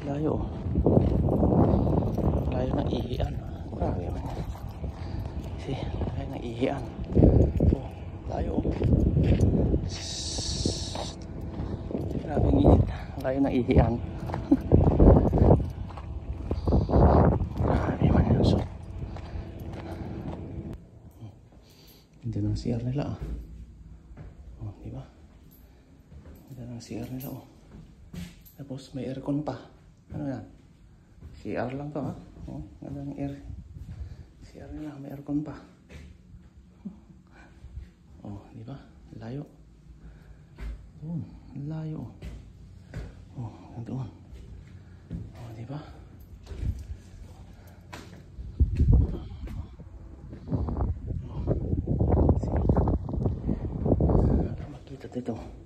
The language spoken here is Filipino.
Layo. Layo ng ihian. Grabe man. See, layo ng ihian. Oh, layo. Grabe ang init. Layo ng ihian. Grabe man yan. So, hindi ng CR nila ah. Oh, diba? Hindi ng CR nila oh. Tapos may aircon pa. Ano yan? CR lang to ha. Oh, ganda ng air. CR nila, may aircon pa. Oh, di ba? Layo. Doon, layo. Oh, doon. Oh, di ba? Oh. Makita dito.